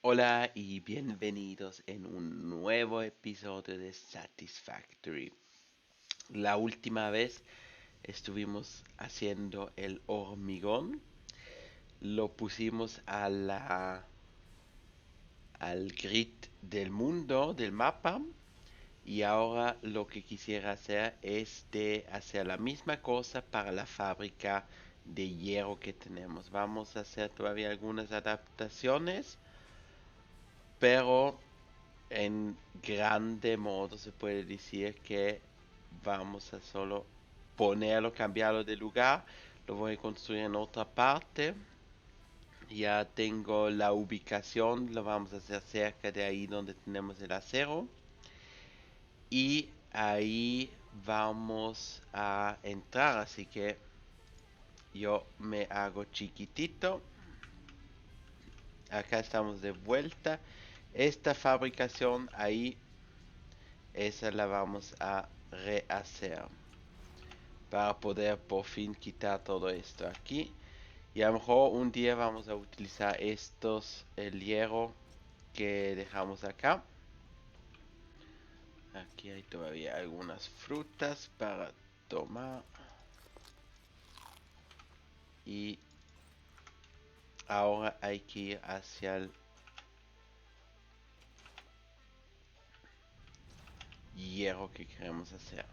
Hola y bienvenidos en un nuevo episodio de Satisfactory. La última vez estuvimos haciendo el hormigón, lo pusimos al grid del mundo, del mapa, y ahora lo que quisiera hacer es de hacer la misma cosa para la fábrica de hierro que tenemos. Vamos a hacer todavía algunas adaptaciones, pero en grande modo se puede decir que vamos a solo ponerlo, cambiarlo de lugar. Lo voy a construir en otra parte. Ya tengo la ubicación, lo vamos a hacer cerca de ahí donde tenemos el acero. Y ahí vamos a entrar, así que yo me hago chiquitito. Acá estamos de vuelta. Esta fabricación ahí, esa la vamos a rehacer para poder por fin quitar todo esto aquí. Y a lo mejor un día vamos a utilizar el hierro que dejamos acá. Aquí hay todavía algunas frutas para tomar. Y ahora hay que ir hacia el hierro que queremos hacer.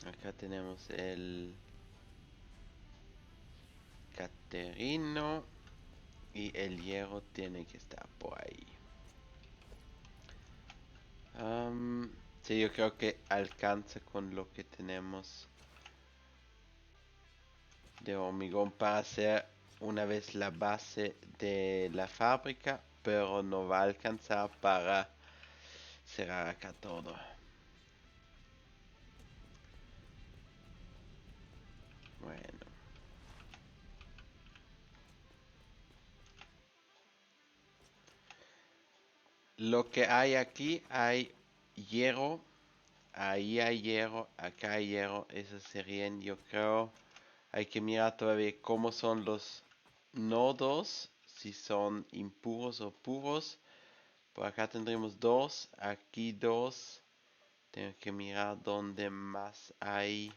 Acá tenemos el Caterino y el hierro tiene que estar por ahí. Sí, yo creo que alcanza con lo que tenemos de hormigón para hacer una vez la base de la fábrica, pero no va a alcanzar para cerrar acá todo. Bueno, lo que hay aquí hay hierro, ahí hay hierro, acá hay hierro, eso serían, yo creo, hay que mirar todavía cómo son los nodos, si son impuros o puros. Por acá tendremos dos, aquí dos. Tengo que mirar dónde más hay.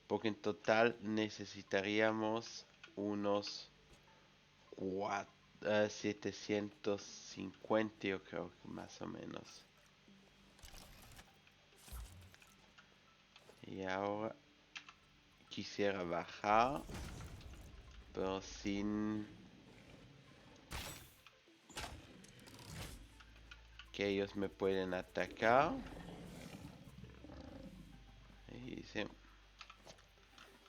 Porque en total necesitaríamos unos 750, yo creo que más o menos. Y ahora quisiera bajar, pero sin que ellos me pueden atacar. Y sí,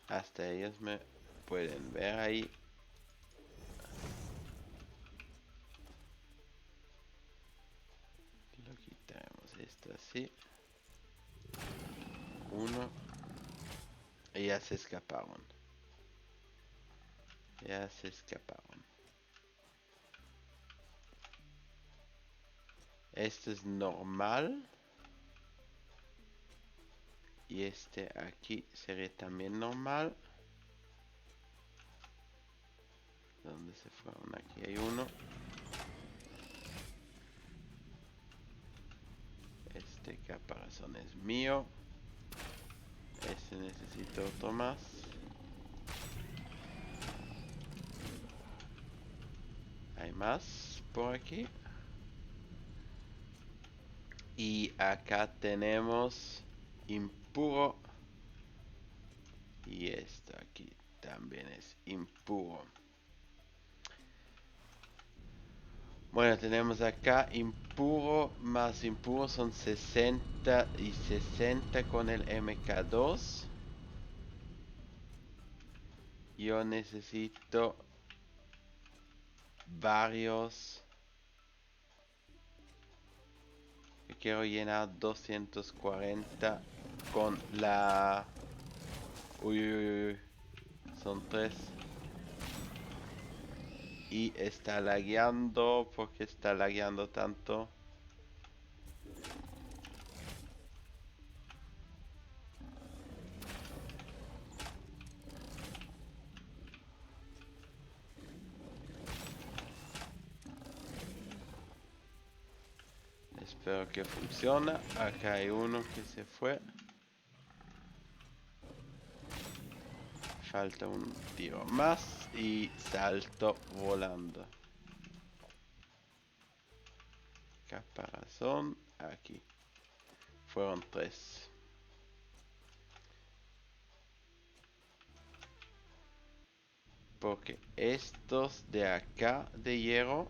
hasta ellos me pueden ver ahí. Lo quitaremos esto así. Uno. Y ya se escaparon. Ya se escaparon. Esto es normal. Y este aquí sería también normal. ¿Dónde se fueron? Aquí hay uno. Este caparazón es mío. Este necesito otro más. Hay más por aquí. Y acá tenemos impuro. Y esto aquí también es impuro. Bueno, tenemos acá impuro más impuro son 60 y 60 con el MK2. Yo necesito varios. Yo quiero llenar 240 con la... Uy, uy, uy, uy. Son tres. Y está lagueando. ¿Por qué está lagueando tanto? Espero que funciona. Acá hay uno que se fue. Falta un tiro más y salto volando. Caparazón aquí. Fueron 3. Porque estos de acá de hierro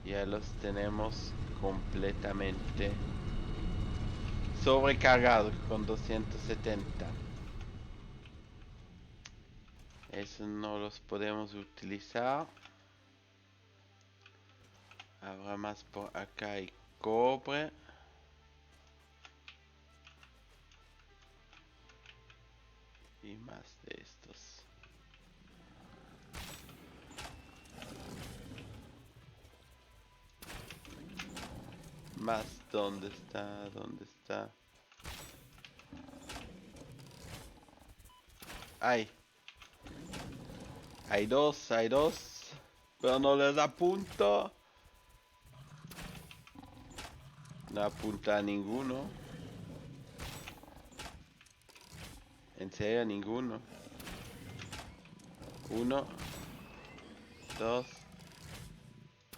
ya los tenemos completamente sobrecargados con 270. Eso no los podemos utilizar. Habrá más por acá y cobre. Y más de estos. Más, ¿dónde está? ¿Dónde está? Hay. Hay dos, hay dos. Pero no les apunto. No apunta a ninguno. En serio, ninguno. 1, 2.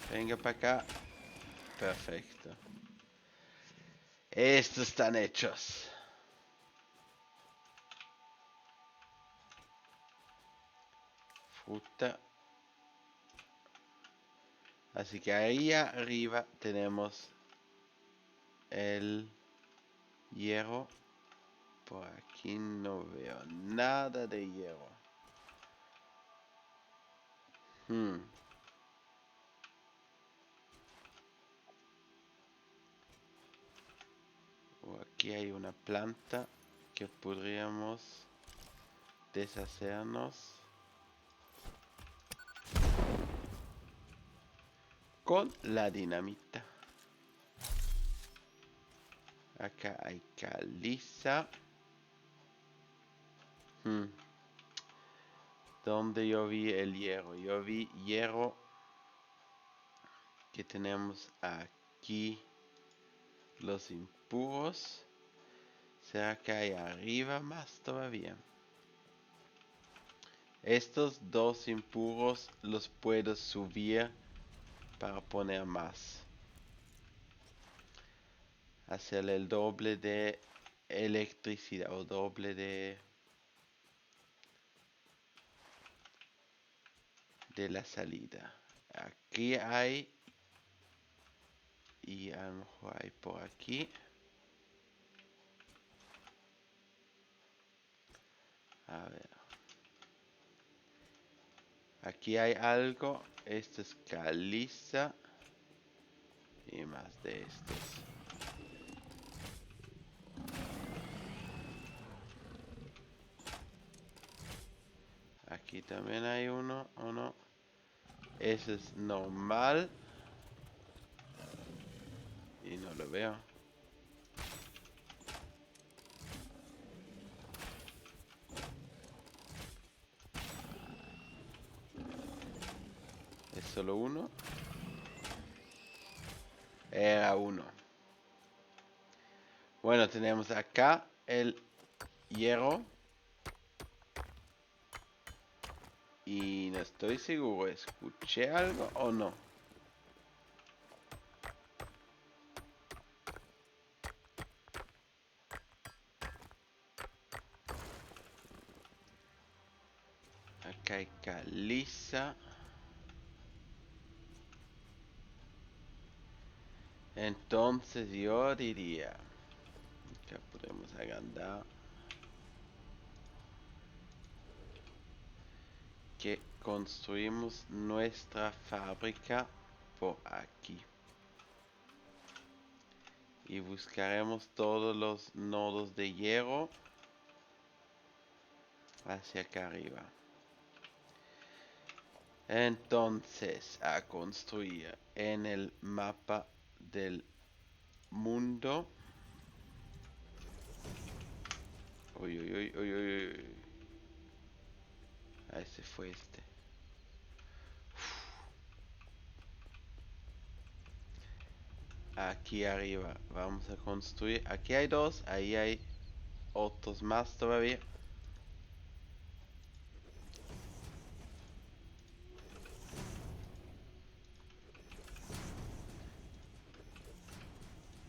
Venga para acá. Perfecto. Estos están hechos. Fruta. Así que ahí arriba tenemos el hierro. Por aquí no veo nada de hierro. Aquí hay una planta que podríamos deshacernos con la dinamita. Acá hay caliza. ¿Dónde yo vi el hierro? Yo vi hierro que tenemos aquí. Los impuros. ¿Será que hay arriba más todavía? Estos dos impuros los puedo subir para poner más. Hacerle el doble de electricidad o doble de la salida. Aquí hay y a lo mejor hay por aquí. A ver. Aquí hay algo. Esto es caliza. Y más de estos. Aquí también hay uno, ¿o no? Ese es normal. Y no lo veo. ¿Es solo uno? Era uno. Bueno, tenemos acá el hierro. Y no estoy seguro, ¿escuché algo o no? Acá hay caliza. Entonces yo diría que podemos agrandar que construimos nuestra fábrica por aquí. Y buscaremos todos los nodos de hierro hacia acá arriba. Entonces, a construir en el mapa del mundo. Uy, uy, uy, uy, uy, uy. Ah, ese fue este. aquí arriba vamos a construir. Aquí hay dos, ahí hay otros más todavía.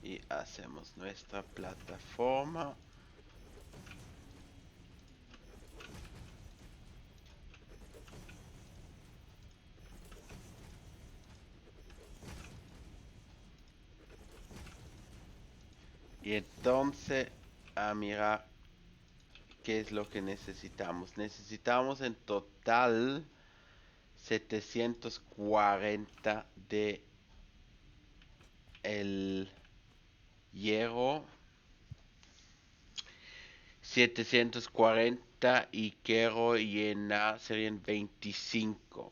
Y hacemos nuestra plataforma. Y entonces a mirar qué es lo que necesitamos. Necesitamos en total 740 de el hierro. 740 y quiero llenar serían 25.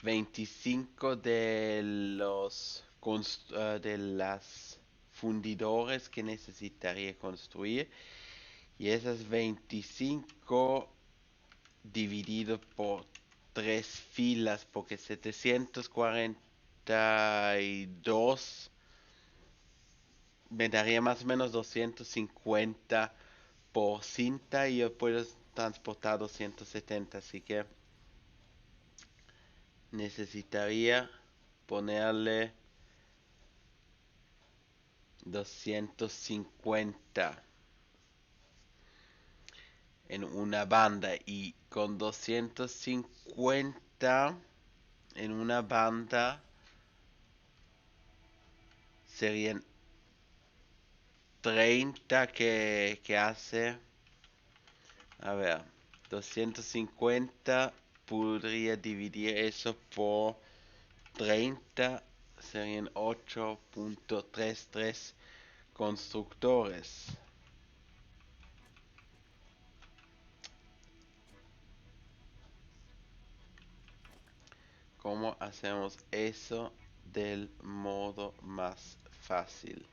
25 de los de las fundidores que necesitaría construir. Y esas 25 dividido por 3 filas, porque 742 me daría más o menos 250 por cinta y yo puedo transportar 270, así que necesitaría ponerle 250 en una banda, y con 250 en una banda serían 30 que hace, a ver, 250 podría dividir eso por 30, serían 8.33 constructores. ¿Cómo hacemos eso del modo más fácil?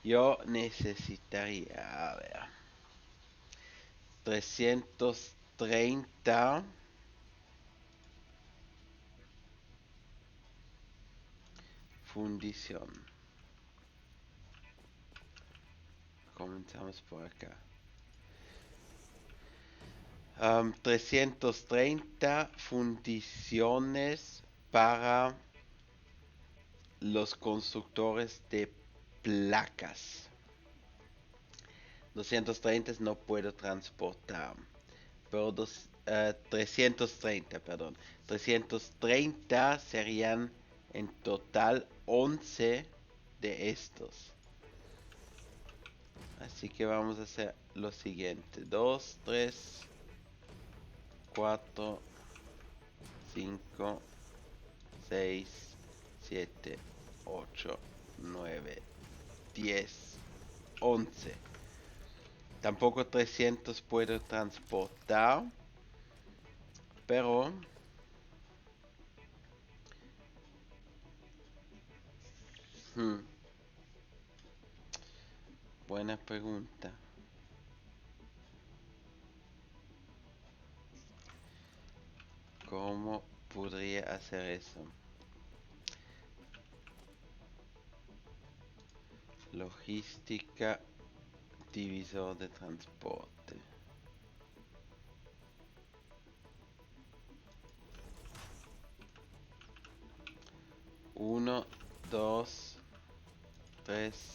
Yo necesitaría, a ver, 330 fundición. Comenzamos por acá. 330 fundiciones para los constructores de placas. 230 no puedo transportar, pero 330, perdón. 330 serían en total 11 de estos. Así que vamos a hacer lo siguiente: 2, 3, 4, 5, 6, 7, 8, 9, 10, 11. Tampoco 300 puedo transportar, pero buena pregunta. ¿Cómo podría hacer eso? Logística, divisor de transporte. Uno, dos, tres,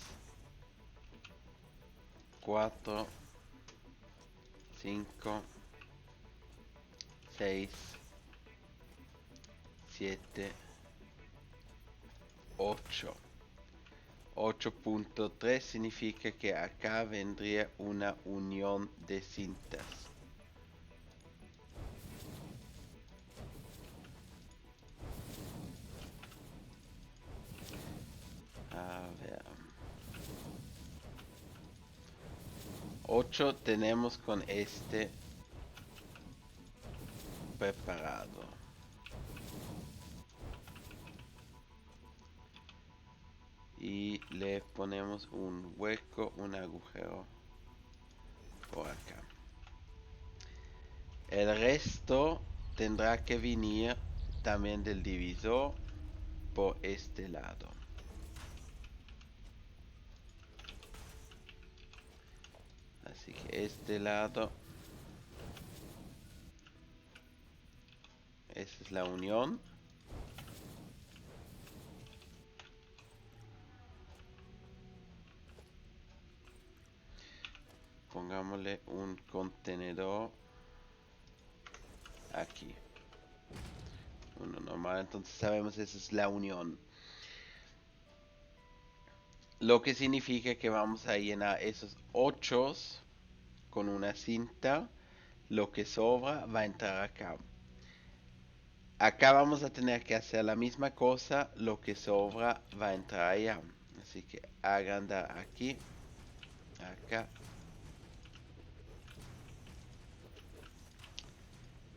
cuatro, cinco, seis, siete, 8. 8.3 significa que acá vendría una unión de cintas. A ver. 8 tenemos con este preparado. Y le ponemos un hueco, un agujero por acá. El resto tendrá que venir también del divisor por este lado. Así que este lado, esa es la unión. Pongámosle un contenedor aquí. Uno normal, entonces sabemos esa es la unión. Lo que significa que vamos a llenar esos 8 con una cinta. Lo que sobra va a entrar acá. Acá vamos a tener que hacer la misma cosa. Lo que sobra va a entrar allá. Así que agrandar aquí. Acá.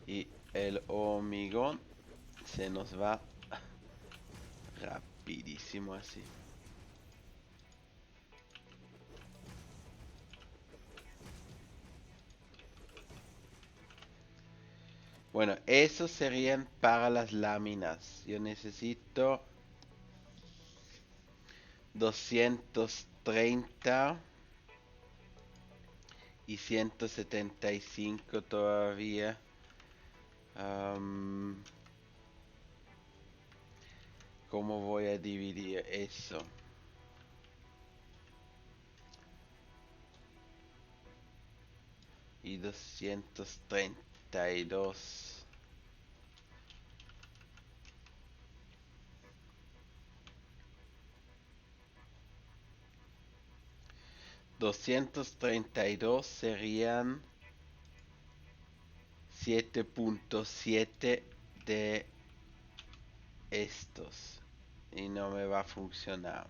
Y el hormigón se nos va rapidísimo así. Bueno, esos serían para las láminas. Yo necesito 230 y 175 todavía. ¿Cómo voy a dividir eso? Y 232. 232 serían 7.7 de estos. Y no me va a funcionar.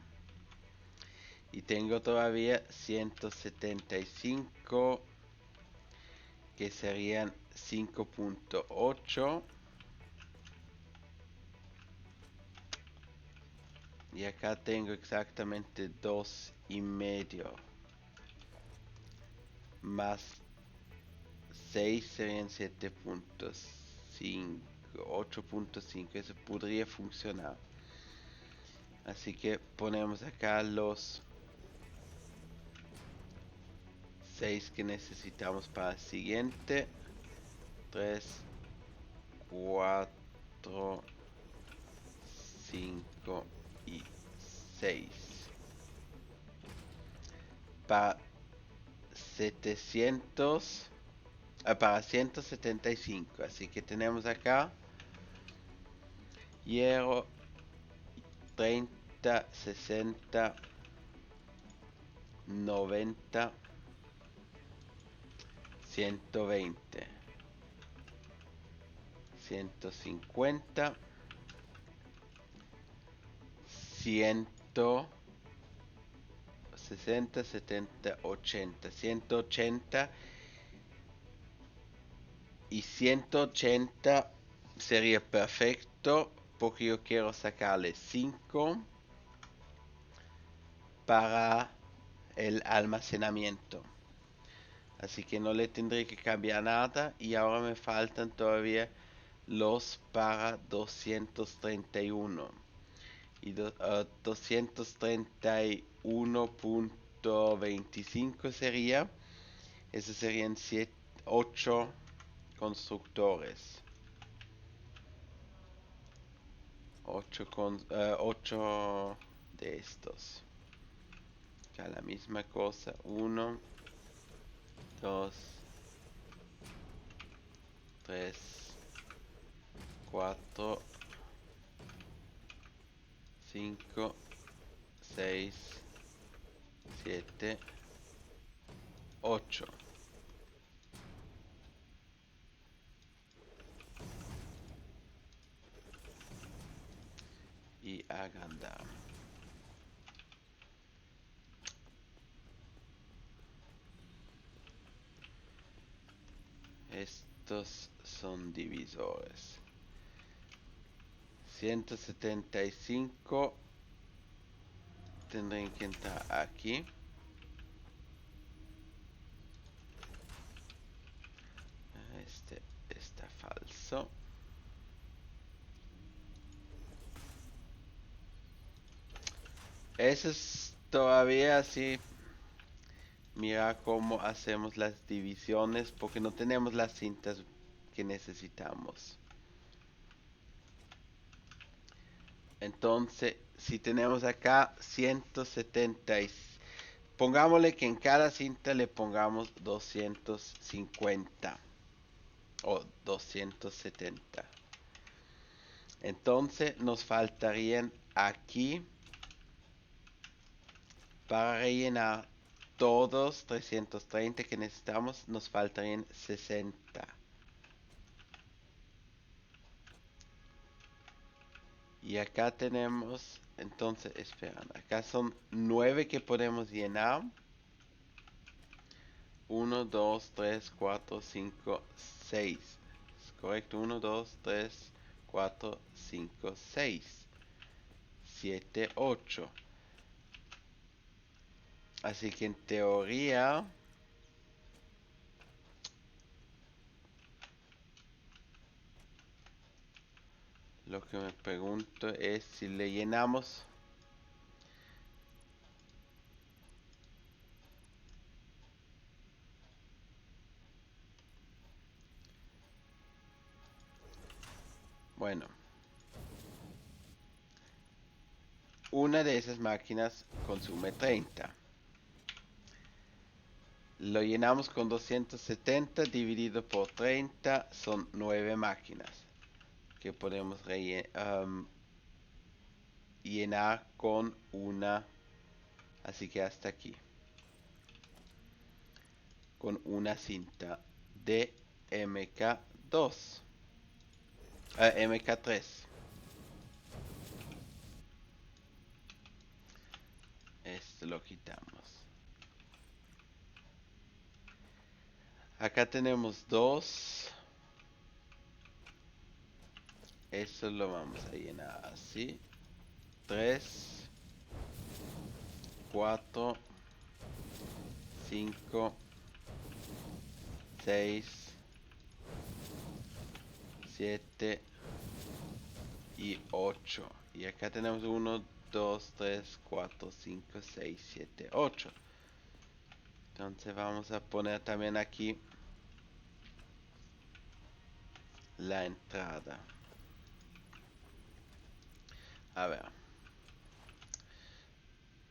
Y tengo todavía 175 que serían 5.8. Y acá tengo exactamente 2,5. Más 6 serían 7.5. 8.5. Eso podría funcionar. Así que ponemos acá los 6 que necesitamos para el siguiente. 3, 4, 5 y 6. Para 700. Para 175. Así que tenemos acá hierro 30, 60, 90, 120, 150, 160, 70, 80, 180 y 180 sería perfecto porque yo quiero sacarle 5 para el almacenamiento. Así que no le tendré que cambiar nada y ahora me faltan todavía los para 231 y 231.25 sería, esos serían 8 constructores, 8 de estos, acá la misma cosa, 1, 2, 3, 4, 5, 6, 7, 8. Y agrandar. Estos son divisores. 175 tendrán que entrar aquí. Este está falso. Eso es todavía así. Mira cómo hacemos las divisiones porque no tenemos las cintas que necesitamos. Entonces, si tenemos acá 170, pongámosle que en cada cinta le pongamos 250 o 270. Entonces nos faltarían aquí para rellenar todos 330 que necesitamos, nos faltarían 60. Y acá tenemos, entonces, esperan, acá son 9 que podemos llenar. 1, 2, 3, 4, 5, 6. Es correcto, 1, 2, 3, 4, 5, 6, 7, 8. Así que en teoría, lo que me pregunto es si le llenamos. Bueno, una de esas máquinas consume 30. Lo llenamos con 270 dividido por 30, son 9 máquinas que podemos llenar con una, así que hasta aquí, con una cinta de MK2, MK3. Esto lo quitamos. Acá tenemos 2. Eso lo vamos a llenar así. 3, 4, 5, 6, 7 y 8. Y acá tenemos 1, 2, 3, 4, 5, 6, 7, 8. Entonces vamos a poner también aquí la entrada. A ver.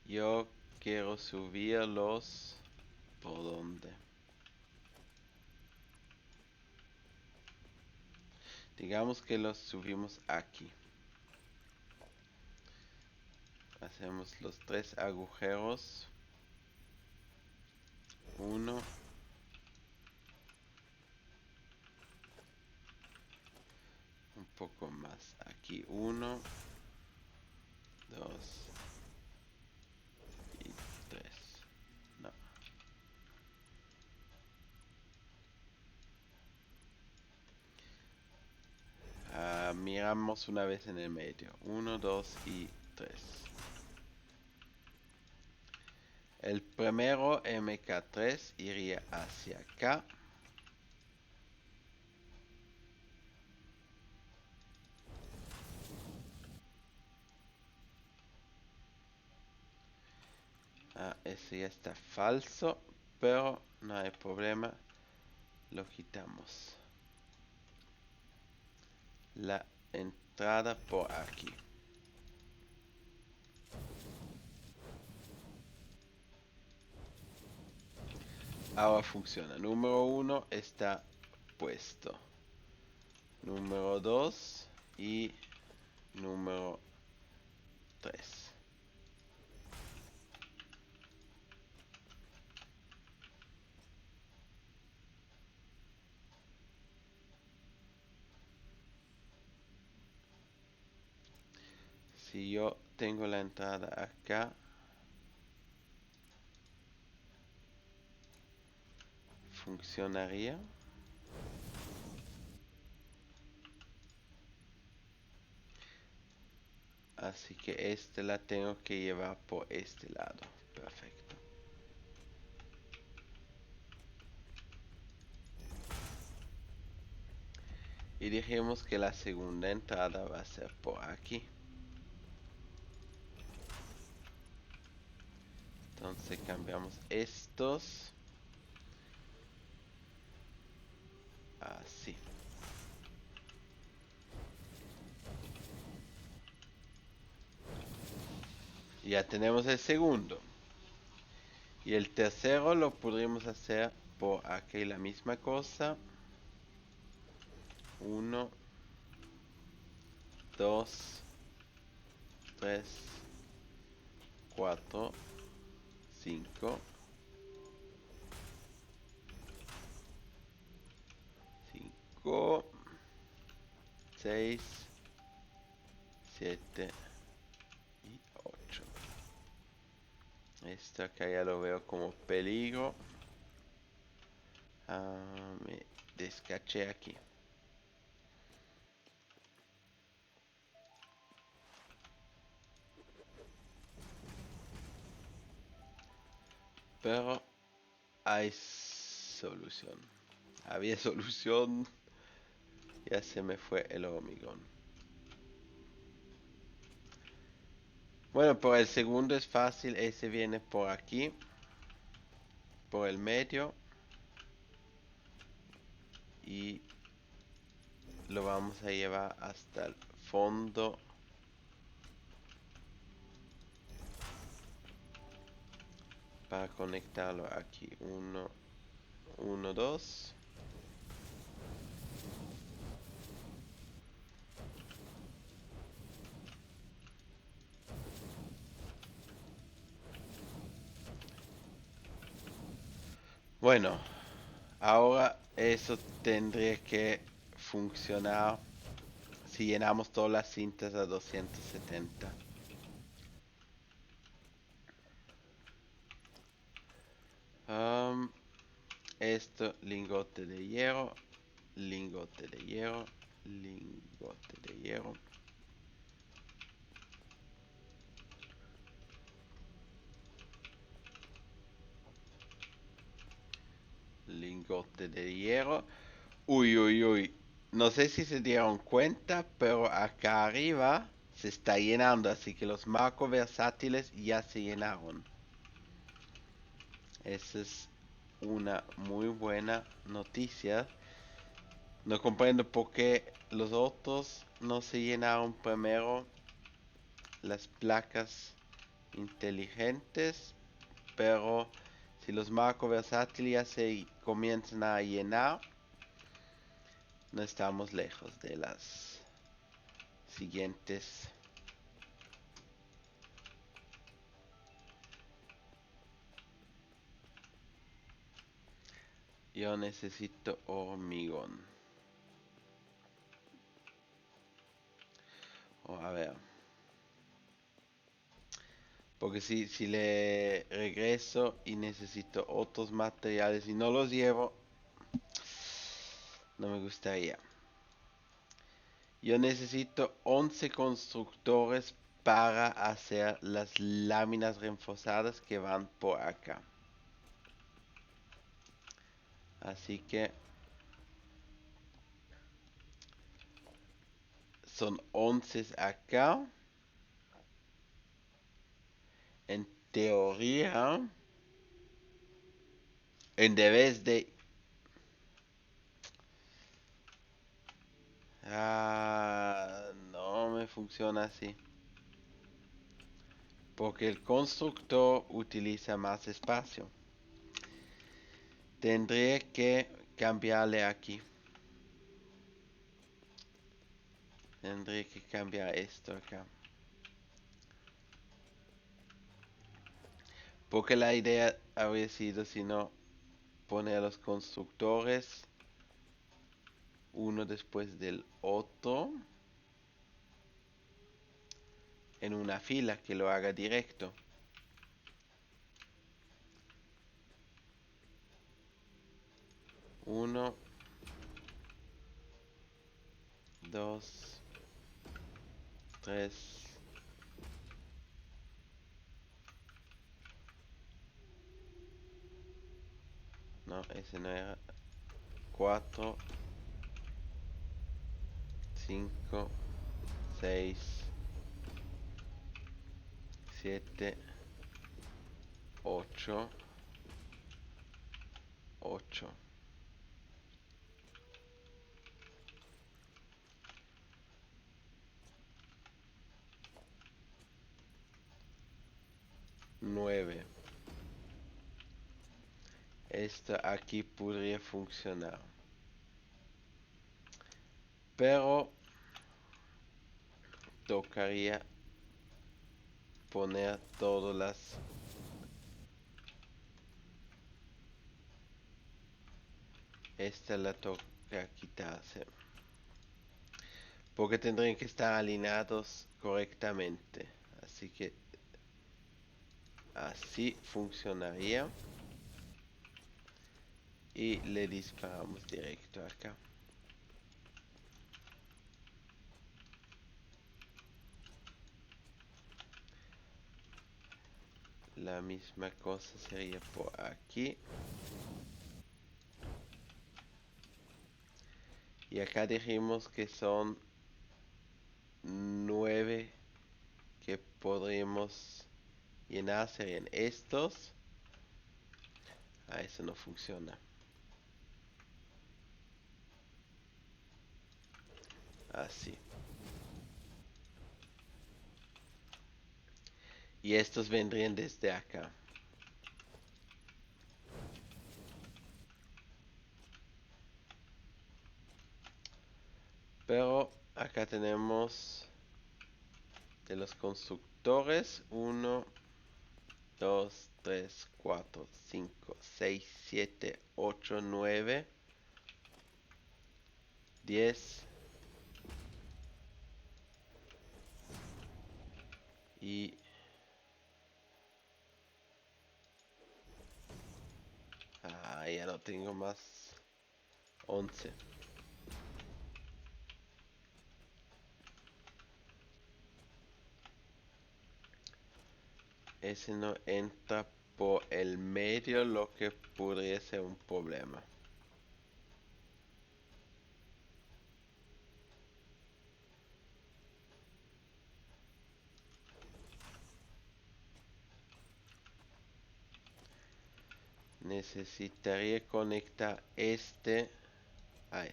Yo quiero subirlos. ¿Por dónde? Digamos que los subimos aquí. Hacemos los 3 agujeros. 1. Un poco más. Aquí 1, 2 y 3. No. Miramos una vez en el medio. 1, 2 y 3. El primero MK3 iría hacia acá. Ese ya está falso, pero no hay problema. Lo quitamos. La entrada por aquí. Ahora funciona. Número 1 está puesto. Número 2 y número 3. Si yo tengo la entrada acá, funcionaría. Así que esta la tengo que llevar por este lado. Perfecto. Y dijimos que la segunda entrada va a ser por aquí. Entonces cambiamos estos. Así. Ya tenemos el segundo. Y el tercero lo podríamos hacer por aquí la misma cosa. 1, 2, 3, 4, 5, 5, 6, 7 y 8. Esto acá ya lo veo como peligro. Me descaché aquí. Pero hay solución. Había solución. Ya se me fue el hormigón. Bueno, por el segundo es fácil. Ese viene por aquí. Por el medio. Y lo vamos a llevar hasta el fondo. Para conectarlo aquí. 1, 1, 2. Bueno, ahora eso tendría que funcionar si llenamos todas las cintas a 270. Esto, lingote de hierro, lingote de hierro, lingote de hierro. Lingote de hierro. Uy, uy, uy. No sé si se dieron cuenta, pero acá arriba se está llenando, así que los marcos versátiles ya se llenaron. Esa es una muy buena noticia. No comprendo por qué los otros no se llenaron primero las placas inteligentes, pero si los marcos versátiles ya se comienzan a llenar, no estamos lejos de las siguientes. Yo necesito hormigón. A ver. Porque si le regreso y necesito otros materiales y no los llevo, no me gustaría. Yo necesito 11 constructores para hacer las láminas reforzadas que van por acá. Así que son 11 acá. En teoría, en vez de... no me funciona así. Porque el constructor utiliza más espacio. Tendré que cambiarle aquí. Tendré que cambiar esto acá. Porque la idea habría sido, si no, poner a los constructores uno después del otro en una fila que lo haga directo. Uno, dos, tres, no, ese no era. 4, 5, 6, 7, 8, 8. Nueve. Esto aquí podría funcionar. Pero tocaría poner todas las... Esta la toca quitarse. Porque tendrían que estar alineados correctamente. Así que así funcionaría. Y le disparamos directo acá. La misma cosa sería por aquí. Y acá dijimos que son 9 que podríamos llenar, serían estos. Eso no funciona. Así. Y estos vendrían desde acá. Pero acá tenemos de los constructores 1, 2, 3, 4, 5, 6, 7, 8, 9, 10 y ya no tengo más. 11. Ese no entra por el medio, lo que podría ser un problema. Necesitaría conectar este. Ahí.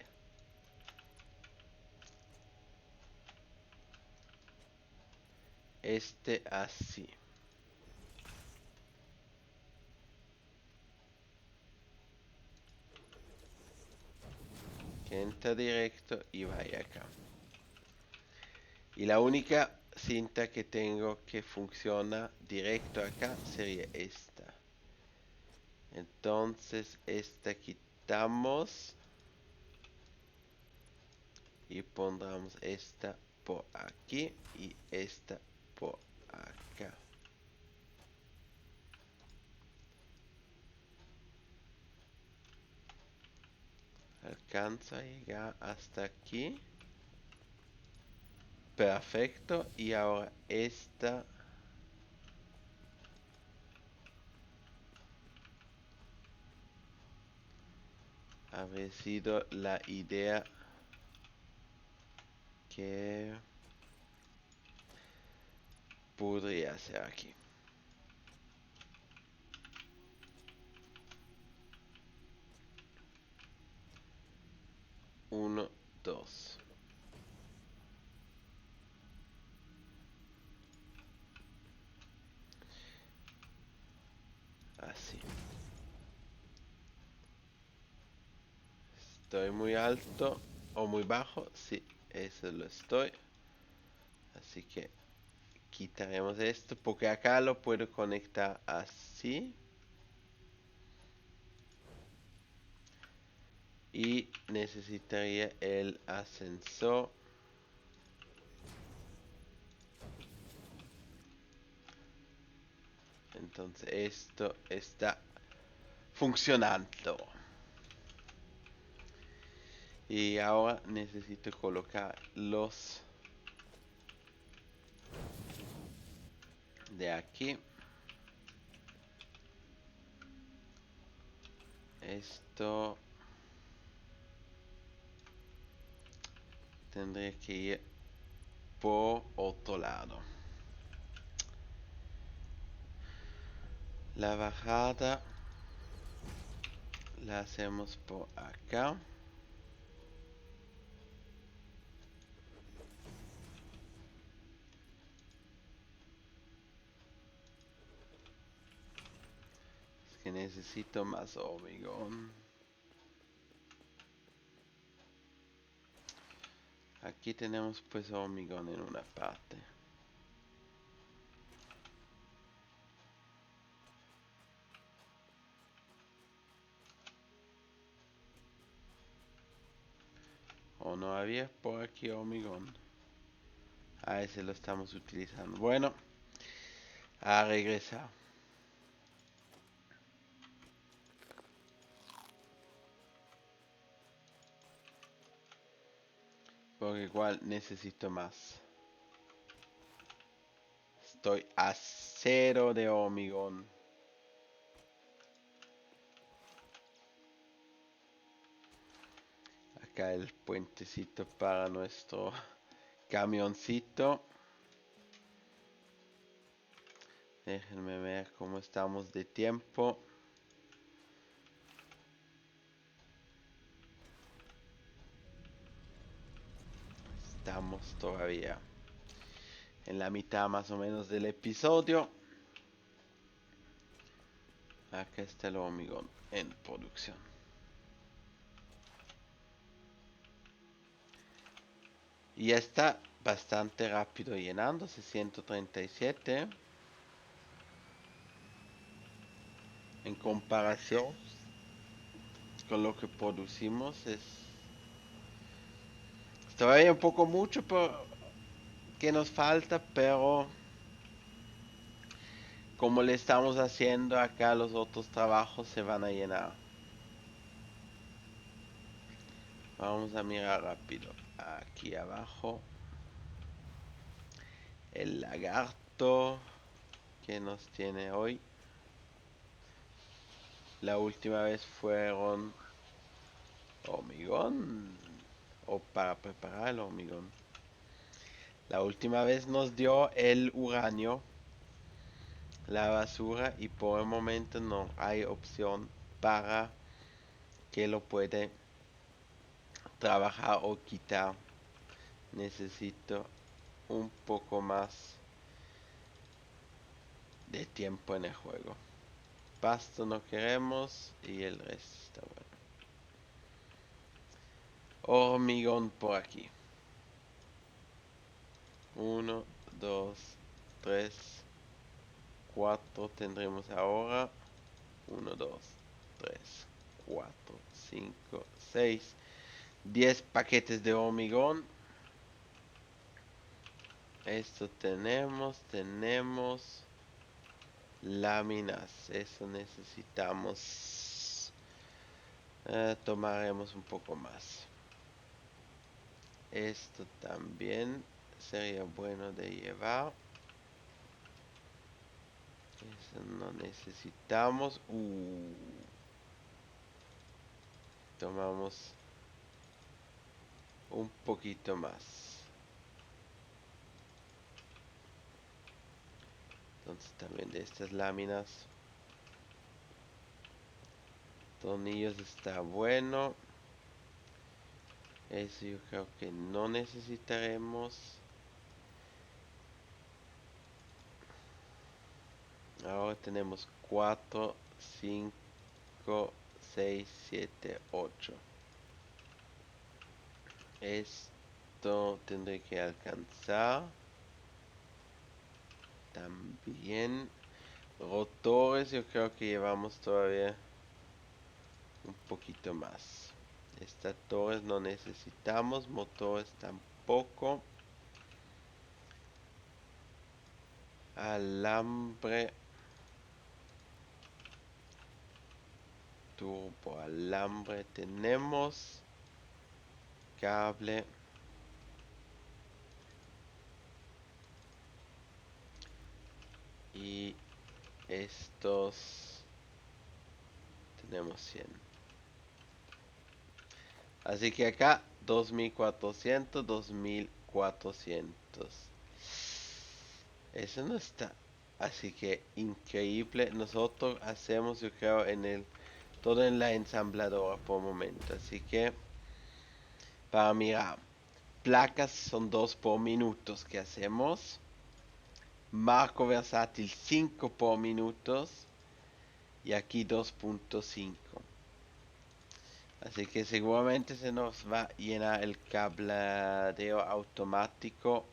Este así. Que entra directo y vaya acá. Y la única cinta que tengo que funciona directo acá sería esta. Entonces esta quitamos y pondremos esta por aquí y esta por acá. Alcanza a llegar hasta aquí. Perfecto. Y ahora esta habría sido la idea que podría ser aquí. 1, 2. Así. Estoy muy alto o muy bajo. Sí, eso lo estoy. Así que quitaremos esto porque acá lo puedo conectar así. Y necesitaría el ascensor. Entonces esto está funcionando. Y ahora necesito colocar los de aquí. Esto tendría que ir por otro lado. La bajada la hacemos por acá. Es que necesito más hormigón. Aquí tenemos pues hormigón en una parte. O no había por aquí hormigón. A ese lo estamos utilizando. Bueno, a regresar. Porque igual necesito más. Estoy a 0 de hormigón. Acá el puentecito para nuestro camioncito. Déjenme ver cómo estamos de tiempo. Estamos todavía en la mitad más o menos del episodio. Acá está el hormigón en producción. Y ya está bastante rápido llenándose, 137. En comparación con lo que producimos es todavía un poco mucho que nos falta, pero como le estamos haciendo acá, los otros trabajos se van a llenar. Vamos a mirar rápido. Aquí abajo. El lagarto que nos tiene hoy. La última vez fueron hormigón. O para preparar el hormigón. La última vez nos dio el uranio, la basura, y por el momento no hay opción para que lo puede trabajar o quitar. Necesito un poco más de tiempo en el juego. Pasto no queremos y el resto está bueno. Hormigón por aquí. 1, 2, 3, 4 tendremos ahora. 1, 2, 3, 4, 5, 6, 10 paquetes de hormigón. Esto tenemos láminas. Eso necesitamos. Tomaremos un poco más. Esto también sería bueno de llevar. Eso no necesitamos. Tomamos un poquito más. Entonces también de estas láminas. Tornillos está bueno. Eso yo creo que no necesitaremos. Ahora tenemos 4, 5, 6, 7, 8. Esto tendré que alcanzar. También rotores, yo creo que llevamos todavía un poquito más. Estas torres no necesitamos, motores tampoco. Alambre. Turbo alambre tenemos. Cable. Y estos tenemos 100. Así que acá 2400, 2400. Eso no está. Así que increíble. Nosotros hacemos, yo creo, todo en la ensambladora por momento. Así que para mirar, placas son 2 por minutos que hacemos. Marco versátil 5 por minutos. Y aquí 2.5. Así que seguramente se nos va a llenar el cabladeo automático.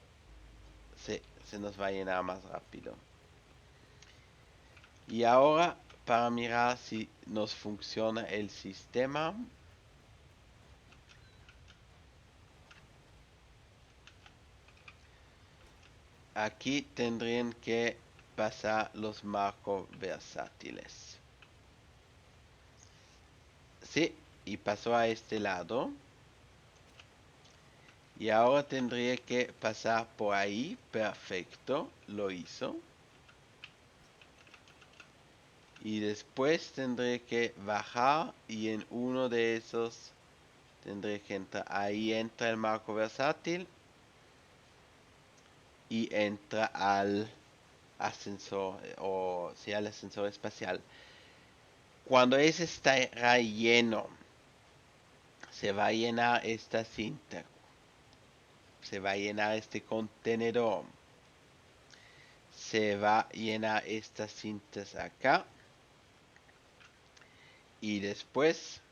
Se nos va a llenar más rápido. Y ahora, para mirar si nos funciona el sistema, aquí tendrían que pasar los marcos versátiles. Sí, y pasó a este lado. Y ahora tendría que pasar por ahí. Perfecto, lo hizo. Y después tendré que bajar y en uno de esos tendré que entrar. Ahí entra el marco versátil y entra al ascensor o sea, al ascensor espacial. Cuando ese está lleno, se va a llenar esta cinta. Se va a llenar este contenedor. Se va a llenar estas cintas acá. Y después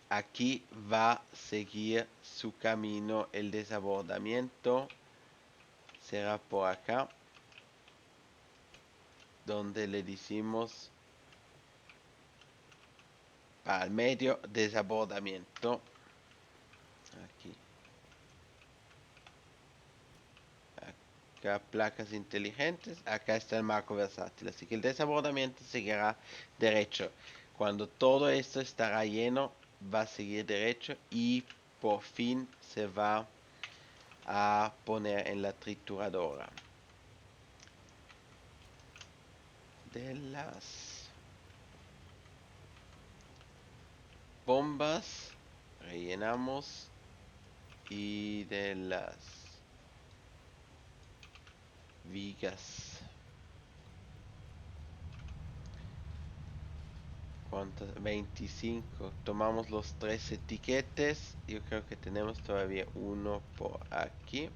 aquí va a seguir su camino el desabordamiento. Será por acá. Donde le decimos al medio desabordamiento. Aquí. Acá placas inteligentes. Acá está el marco versátil. Así que el desabordamiento seguirá derecho. Cuando todo esto estará lleno, va a seguir derecho y por fin se va a poner en la trituradora. De las bombas rellenamos y de las vigas. ¿Cuántas? 25. Tomamos los 3 etiquetes. Yo creo que tenemos todavía uno por aquí.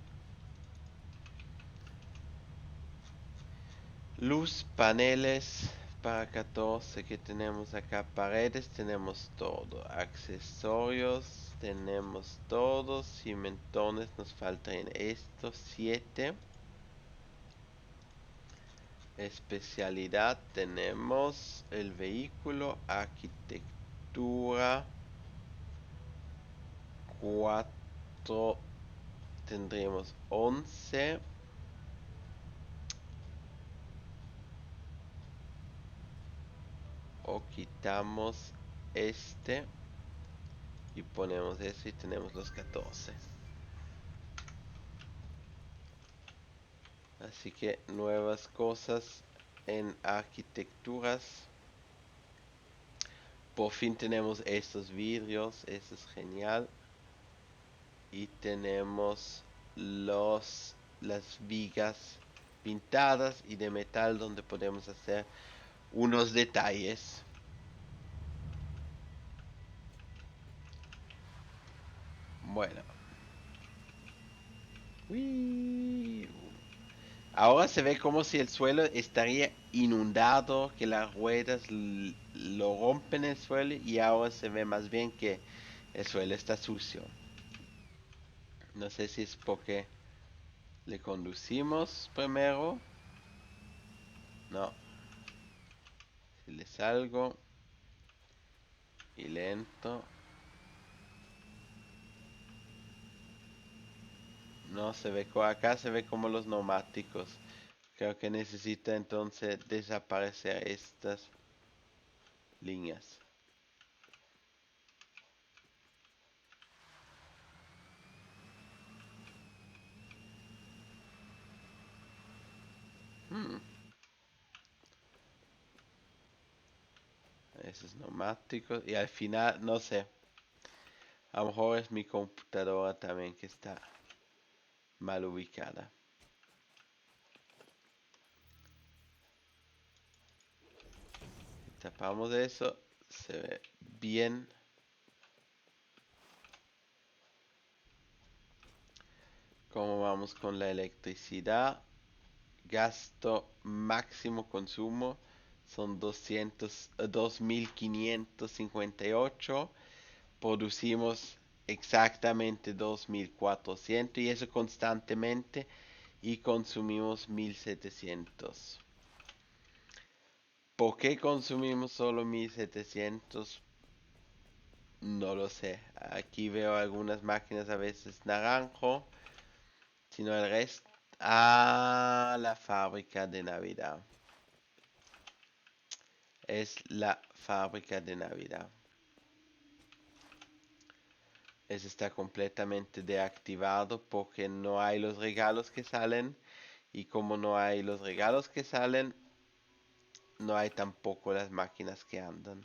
Luz, paneles para 14 que tenemos acá. Paredes tenemos todo. Accesorios tenemos todos. Cimentones nos faltan estos 7. Especialidad tenemos el vehículo, arquitectura 4, tendremos 11. O quitamos este y ponemos eso y tenemos los 14. Así que nuevas cosas en arquitecturas. Por fin tenemos estos vidrios, eso es genial. Y tenemos las vigas pintadas y de metal donde podemos hacer unos detalles. Bueno. Uy. Ahora se ve como si el suelo estaría inundado, que las ruedas lo rompen el suelo y ahora se ve más bien que el suelo está sucio. No sé si es porque le conducimos primero. No. Si le salgo y lento. No se ve, acá se ve como los neumáticos. Creo que necesita entonces desaparecer estas líneas. Hmm, esos neumáticos. Y al final, no sé. A lo mejor es mi computadora también que está mal ubicada. Tapamos eso, se ve bien. ¿Cómo vamos con la electricidad? Gasto máximo consumo son 2558. Producimos exactamente 2400 y eso constantemente y consumimos 1700. ¿Por qué consumimos solo 1700? No lo sé. Aquí veo algunas máquinas a veces naranjo, sino el resto. Ah, la fábrica de Navidad. Es la fábrica de Navidad. Eso está completamente deactivado porque no hay los regalos que salen. Y como no hay los regalos que salen, no hay tampoco las máquinas que andan.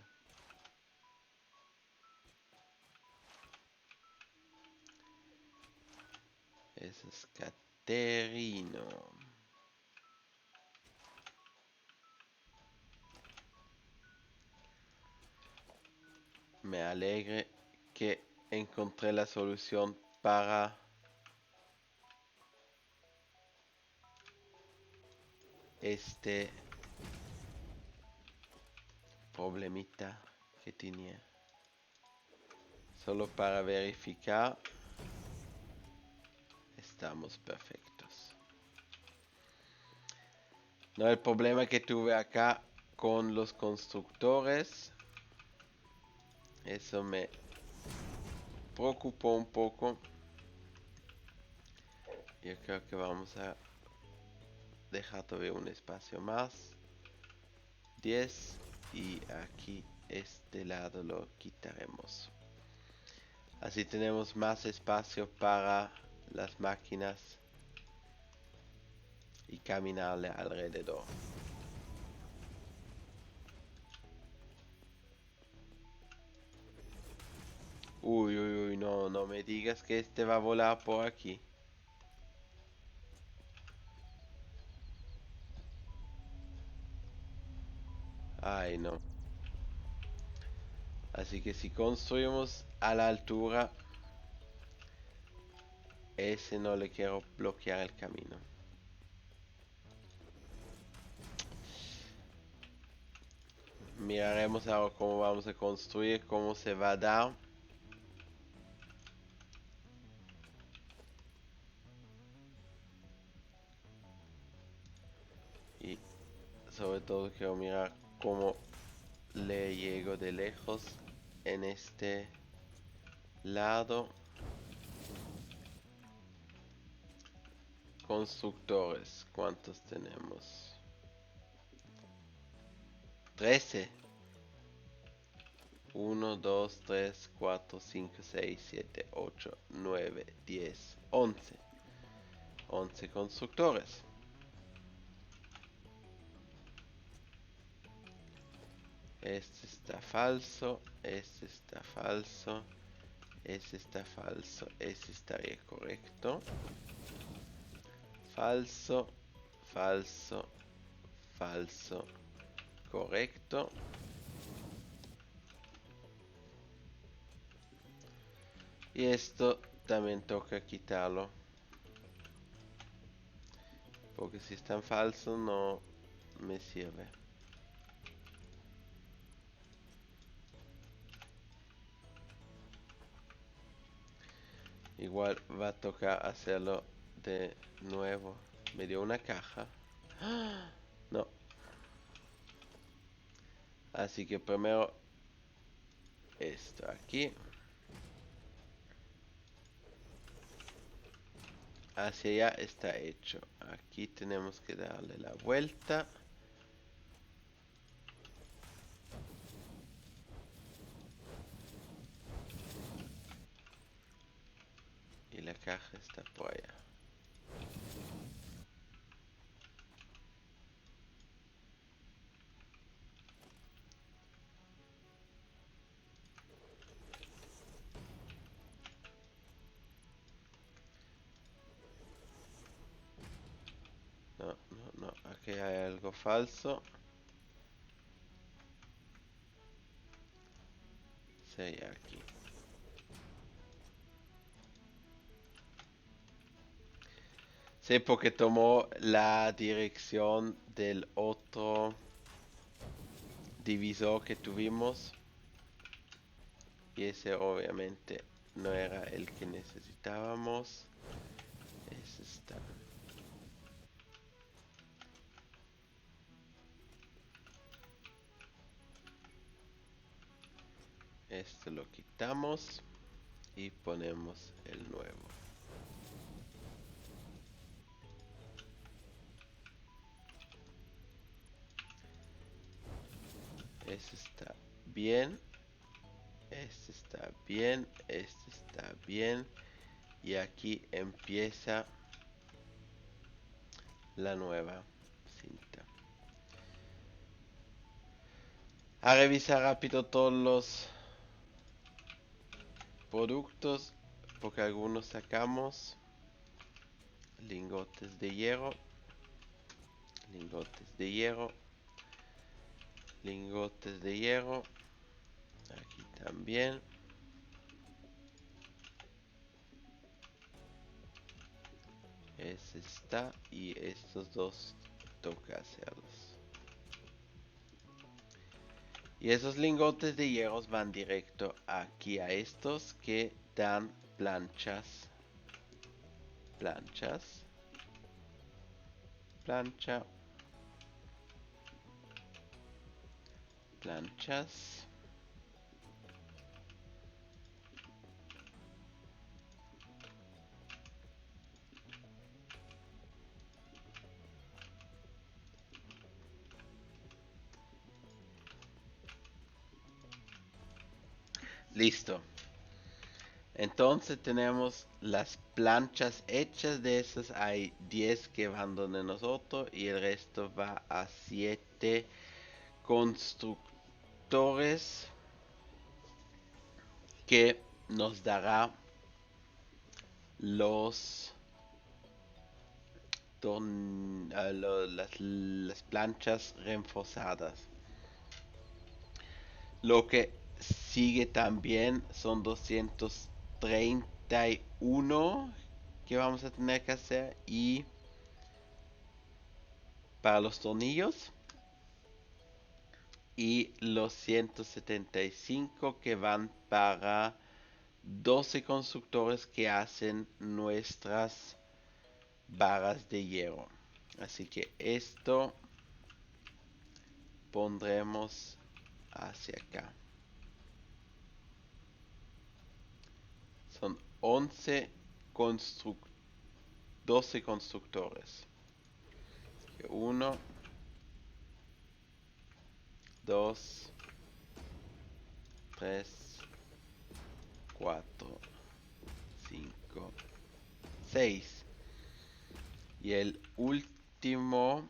Eso es Caterino. Me alegre que encontré la solución para este problemita que tenía. Solo para verificar, estamos perfectos. No, el problema que tuve acá con los constructores, eso me preocupó un poco. Yo creo que vamos a dejar todavía un espacio más. 10 y aquí este lado lo quitaremos. Así tenemos más espacio para las máquinas y caminarle alrededor. Uy, uy, uy, no, no me digas que este va a volar por aquí. Ay, no. Así que si construimos a la altura, ese no le quiero bloquear el camino. Miraremos ahora cómo vamos a construir, cómo se va a dar. Y sobre todo quiero mirar cómo le llego de lejos en este lado. Constructores, ¿cuántos tenemos? 13. 1, 2, 3, 4, 5, 6, 7, 8, 9, 10, 11. 11 constructores. Este está falso, este está falso, este está falso, este estaría correcto. Falso, falso, falso, correcto. Y esto también toca quitarlo. Porque si es tan falso no me sirve. Igual va a tocar hacerlo de nuevo. Me dio una caja. ¡Ah! No. Así que primero esto aquí. Hacia allá está hecho. Aquí tenemos que darle la vuelta. Y la caja está por allá. hay algo falso. Sería aquí. Sí, porque tomó la dirección del otro divisor que tuvimos. Y ese obviamente no era el que necesitábamos. Ese está. Esto lo quitamos y ponemos el nuevo. Este está bien. Este está bien. Este está bien. Y aquí empieza la nueva cinta. A revisar rápido todos los productos, porque algunos sacamos. Lingotes de hierro. Lingotes de hierro. Lingotes de hierro. Aquí también. Ese está. Y estos dos toca hacerlos. Y esos lingotes de hierro van directo aquí a estos que dan planchas. Planchas. Plancha. Planchas. Listo. Entonces tenemos las planchas hechas. De esas hay 10 que van donde nosotros y el resto va a 7 constructores que nos dará los las planchas reforzadas. Lo que sigue también son 231 que vamos a tener que hacer, y para los tornillos, y los 175 que van para 12 constructores que hacen nuestras barras de hierro. Así que esto pondremos hacia acá. Son 12 constructores. 1, 2, 3, 4, 5, 6. Y el último,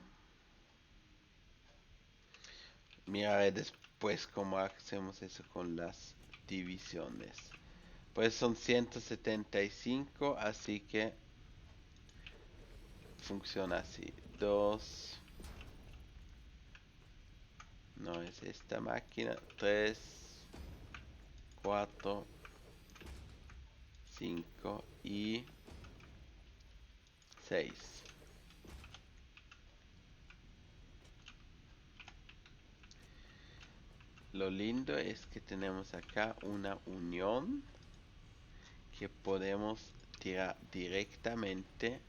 miraré después cómo hacemos eso con las divisiones. Pues son 175, así que funciona así. 2, no es esta máquina. 3, 4, 5 y 6. Lo lindo es que tenemos acá una unión que podemos tirar directamente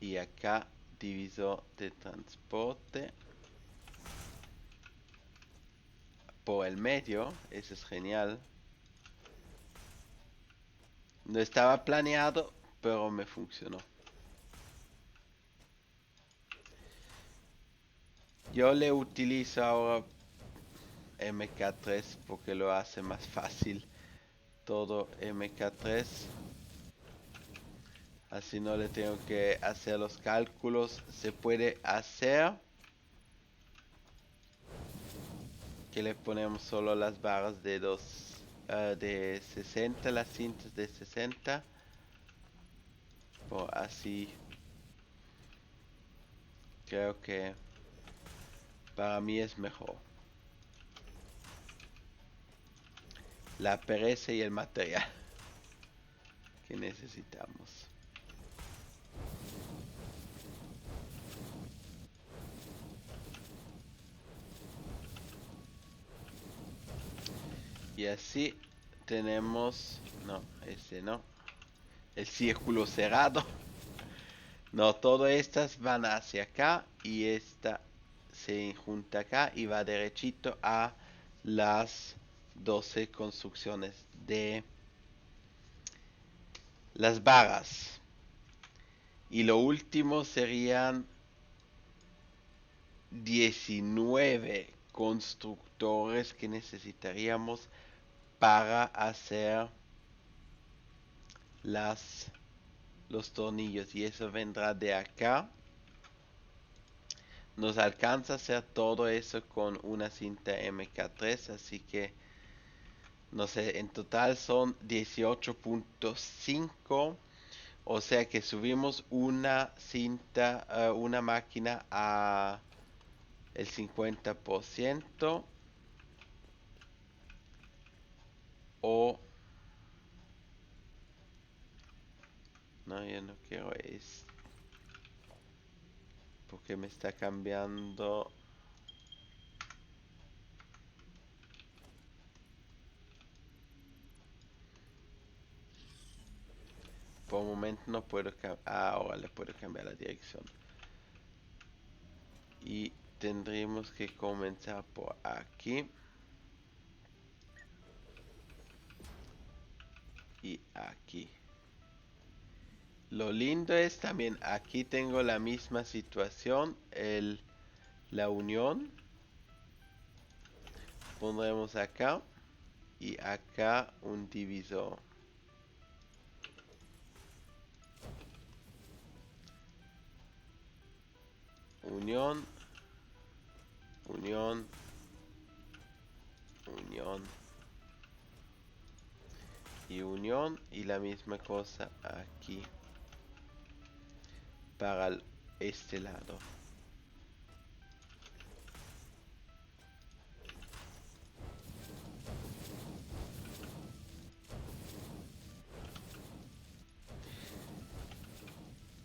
y acá divisor de transporte por el medio. Eso es genial. No estaba planeado, pero me funcionó. Yo le utilizo ahora MK3 porque lo hace más fácil todo MK3. Así no le tengo que hacer los cálculos. Se puede hacer que le ponemos solo las barras de de 60, las cintas de 60. Por así. Creo que para mí es mejor. La pereza y el material que necesitamos. Y así tenemos... No, ese no. El círculo cerrado. No, todas estas van hacia acá y esta se junta acá y va derechito a las 12 construcciones de las barras. Y lo último serían 19 constructores que necesitaríamos para hacer los tornillos. Y eso vendrá de acá. Nos alcanza a hacer todo eso con una cinta MK3, así que no sé, en total son 18.5, o sea que subimos una cinta, una máquina a el 50% o... No, yo no quiero esto, porque me está cambiando. Por un momento no puedo cambiar. Ahora le puedo cambiar la dirección. Y tendríamos que comenzar por aquí. Y aquí. Lo lindo es también, aquí tengo la misma situación, la unión. Pondremos acá y acá un divisor. Unión, unión, unión y unión, y la misma cosa aquí para este lado.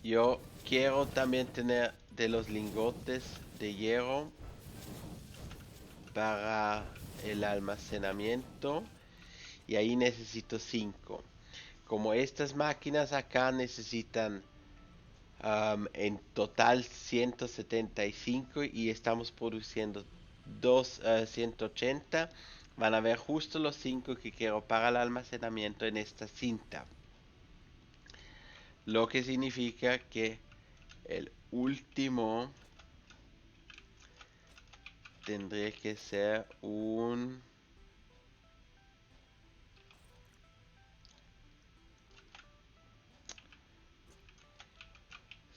Yo quiero también tener de los lingotes de hierro para el almacenamiento, y ahí necesito 5. Como estas máquinas acá necesitan en total 175 y estamos produciendo 180, van a ver justo los 5 que quiero para el almacenamiento en esta cinta. Lo que significa que el último tendría que ser un...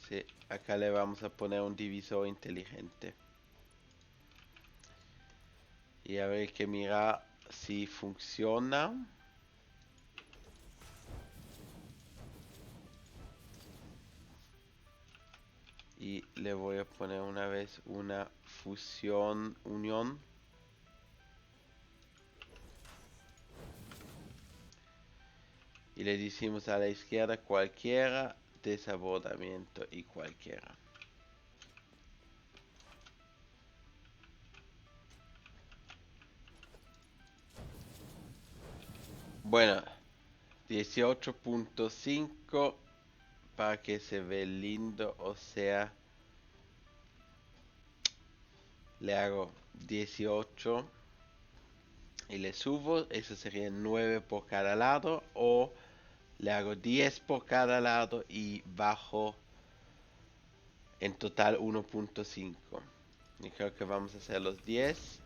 Sí, acá le vamos a poner un divisor inteligente. Y a ver que mira si funciona. Y le voy a poner una vez una fusión unión. Y le decimos a la izquierda cualquiera, desabordamiento y cualquiera. Bueno, 18.5 para que se ve lindo, o sea, le hago 18 y le subo, eso sería 9 por cada lado, o le hago 10 por cada lado y bajo en total 1.5. Y creo que vamos a hacer los 10.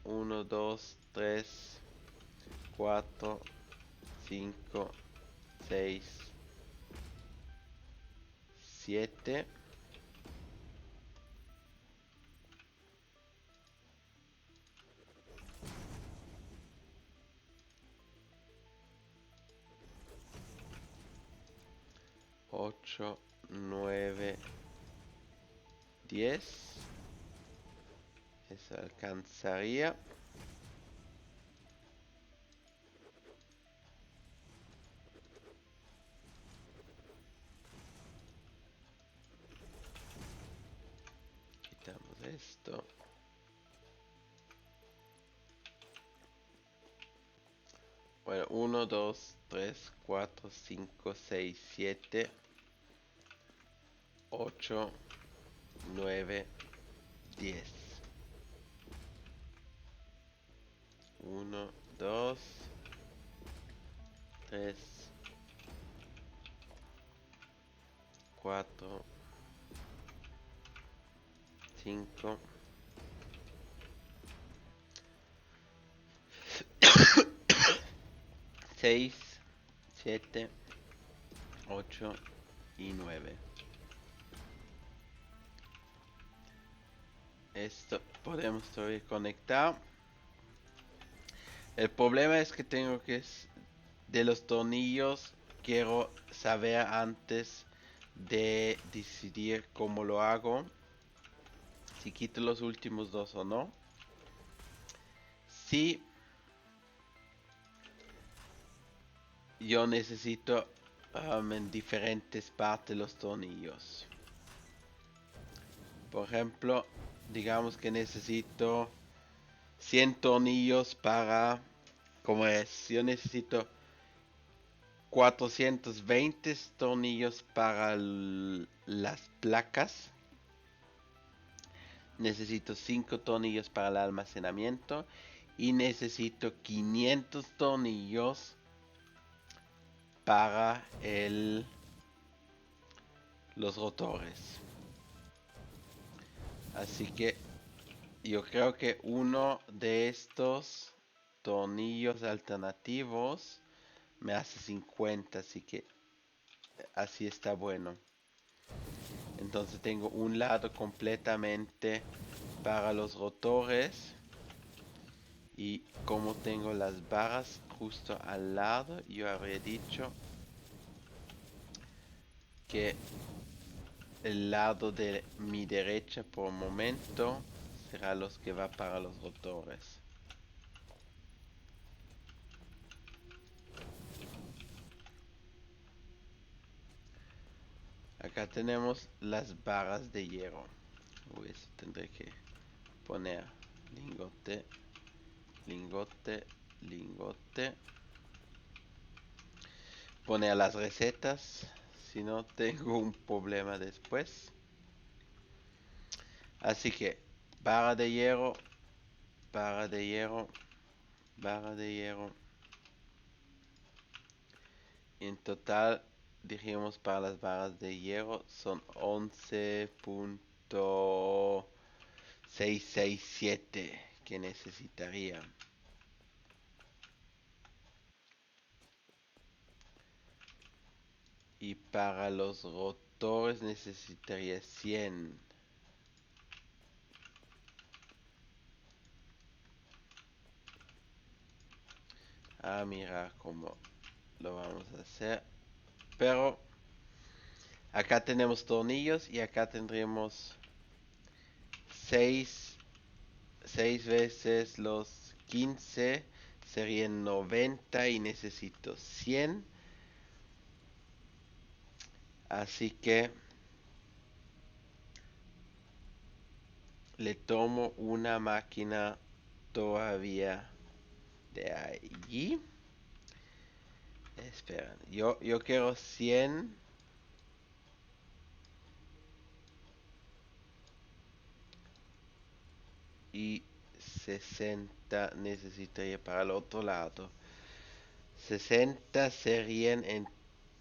1, 2, 3, 4, 5, 6, 7. 8, 9, 10. Eso alcanzaría. Quitamos esto. Bueno, 1, 2, 3, 4, 5, 6, 7, 8, 9, 10. 1, 2, 3, 4, 5, 6, 7, 8 y 9. Esto podemos todavía conectar. El problema es que tengo que de los tornillos quiero saber antes de decidir cómo lo hago, si quito los últimos dos o no. Si yo necesito en diferentes partes los tornillos. Por ejemplo, digamos que necesito 100 tornillos para, como es, yo necesito 420 tornillos para las placas. Necesito 5 tornillos para el almacenamiento. Y necesito 500 tornillos para los rotores. Así que yo creo que uno de estos tornillos alternativos me hace 50, así que así está bueno. Entonces tengo un lado completamente para los rotores. Y como tengo las barras justo al lado, yo habría dicho que el lado de mi derecha por el momento será los que va para los rotores. Acá tenemos las barras de hierro. Uy, eso tendré que poner lingote, lingote, lingote. Poner las recetas, si no tengo un problema después. Así que barra de hierro, barra de hierro, barra de hierro. En total, dijimos para las barras de hierro son 11.667 que necesitaría. Y para los rotores necesitaría 100. A mirar cómo lo vamos a hacer. Pero acá tenemos tornillos y acá tendríamos 6 veces los 15 serían 90 y necesito 100. Así que le tomo una máquina todavía de allí. Espera, yo quiero 100. Y 60 necesitaría para el otro lado. 60 serían en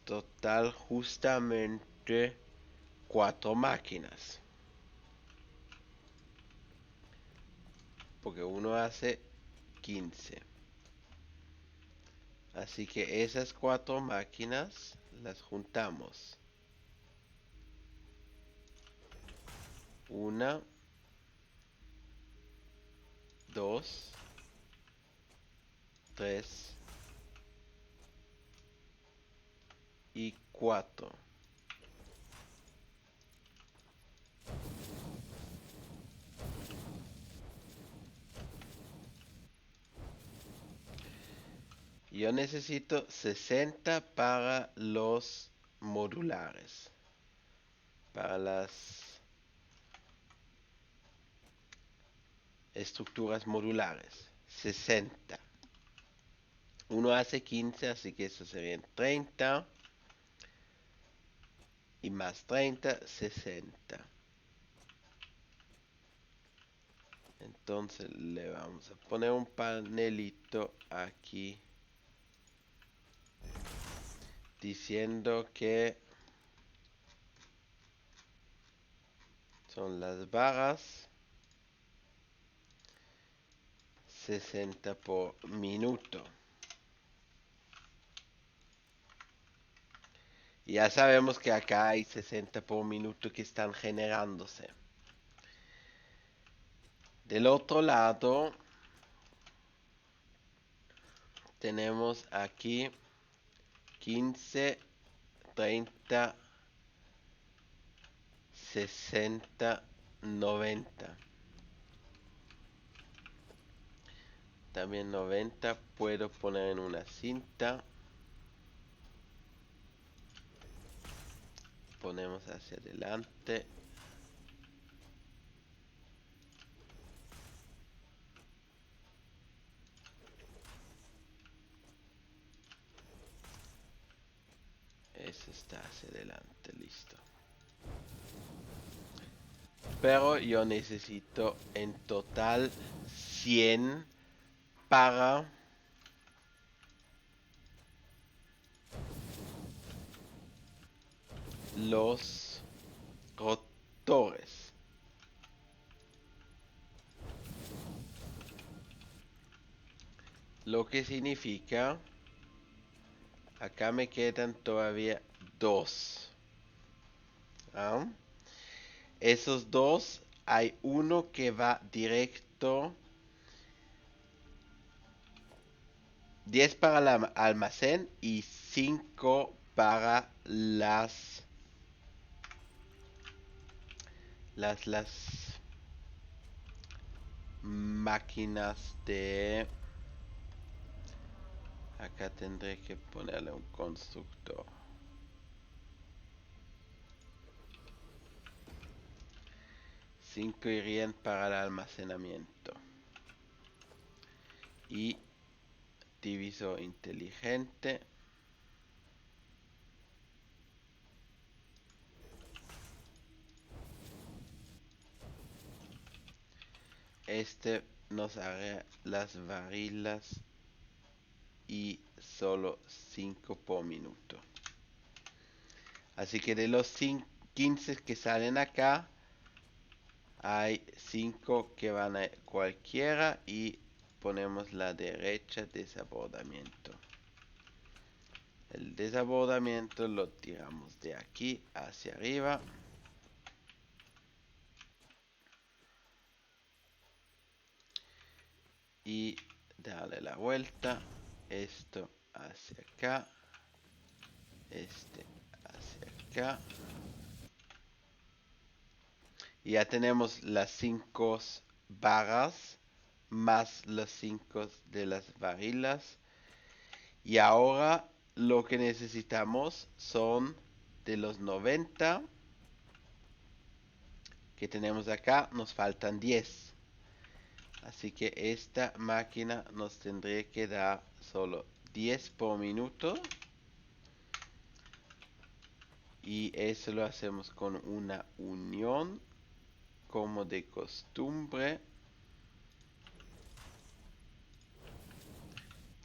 total justamente 4 máquinas. Porque uno hace 15. Así que esas 4 máquinas las juntamos. Una, 2, 3 y 4. Yo necesito 60 para los modulares. Para las estructuras modulares. 60. Uno hace 15, así que eso serían 30. Y más 30, 60. Entonces le vamos a poner un panelito aquí diciendo que son las barras 60 por minuto. Y ya sabemos que acá hay 60 por minuto que están generándose. Del otro lado tenemos aquí 15, 30, 60, 90. También 90 puedo poner en una cinta. Ponemos hacia adelante. Eso está hacia adelante, listo. Pero yo necesito en total 100 para los rotores. Lo que significa, acá me quedan todavía 2. ¿Ah? Esos 2, hay uno que va directo. 10 para el almacén y 5 para las máquinas de... Acá tendré que ponerle un constructor. 5 irían para el almacenamiento. Y divisor inteligente. Este nos hará las varilas y solo 5 por minuto. Así que de los 15 que salen acá, hay 5 que van a cualquiera y ponemos la derecha desabordamiento. El desabordamiento lo tiramos de aquí hacia arriba. Y darle la vuelta. Esto hacia acá. Este hacia acá. Y ya tenemos las 5 barras más las 5 de las varilas. Y ahora lo que necesitamos son de los 90 que tenemos acá, nos faltan 10. Así que esta máquina nos tendría que dar solo 10 por minuto. Y eso lo hacemos con una unión como de costumbre.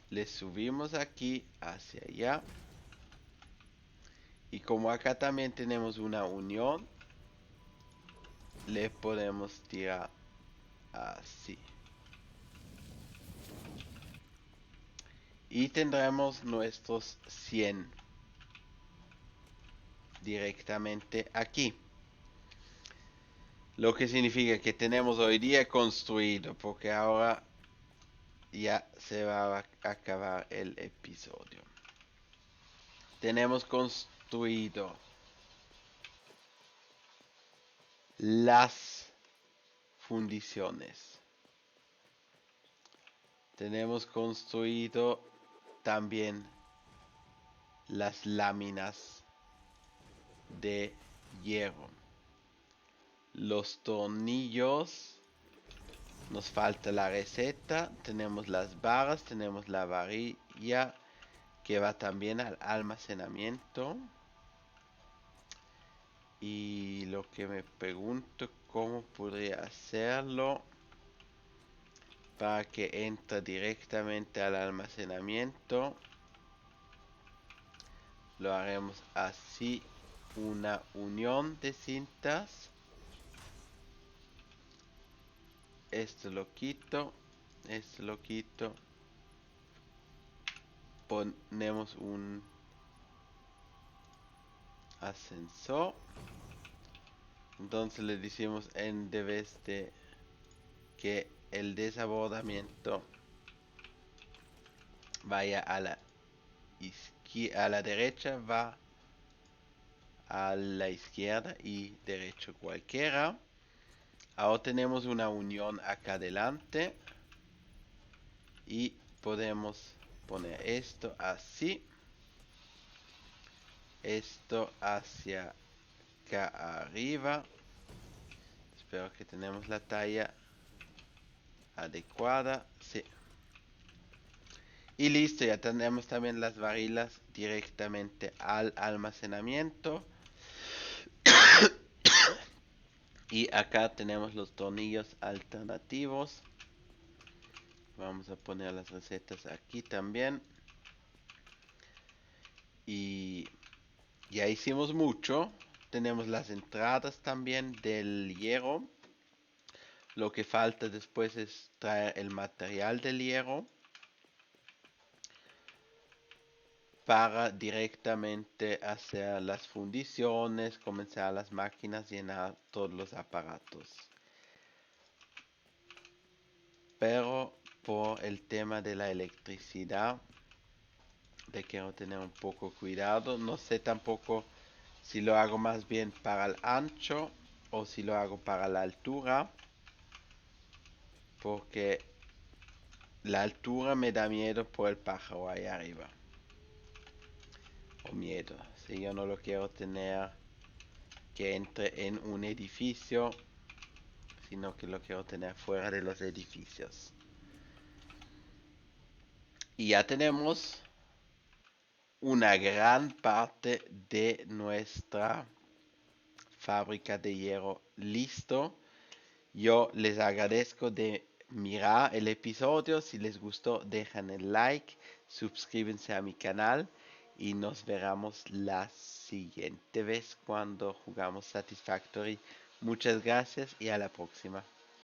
Le subimos aquí hacia allá. Y como acá también tenemos una unión, le podemos tirar así. Y tendremos nuestros 100 directamente aquí. Lo que significa que tenemos hoy día construido, porque ahora ya se va a acabar el episodio. Tenemos construido las fundiciones. Tenemos construido también las láminas de hierro. Los tornillos, nos falta la receta. Tenemos las barras, tenemos la varilla que va también al almacenamiento. Y lo que me pregunto, cómo podría hacerlo para que entre directamente al almacenamiento. Lo haremos así, una unión de cintas. Esto lo quito, esto lo quito. Ponemos un ascensor. Entonces le decimos en vez de que el desabordamiento vaya a la a la derecha, va a la izquierda y derecho cualquiera. Ahora tenemos una unión acá adelante y podemos poner esto así, esto hacia acá arriba. Espero que tenemos la talla adecuada, sí. Y listo, ya tenemos también las varillas directamente al almacenamiento. Y acá tenemos los tornillos alternativos. Vamos a poner las recetas aquí también. Y ya hicimos mucho. Tenemos las entradas también del hierro. Lo que falta después es traer el material del hierro para directamente hacer las fundiciones, comenzar las máquinas, llenar todos los aparatos. Pero por el tema de la electricidad, de quiero tener un poco cuidado. No sé tampoco si lo hago más bien para el ancho o si lo hago para la altura, porque la altura me da miedo por el pájaro ahí arriba. O miedo, si yo no lo quiero tener que entre en un edificio, sino que lo quiero tener fuera de los edificios. Y ya tenemos una gran parte de nuestra fábrica de hierro listo. Yo les agradezco de mirar el episodio. Si les gustó, dejan el like, suscríbanse a mi canal y nos veremos la siguiente vez cuando jugamos Satisfactory. Muchas gracias y a la próxima.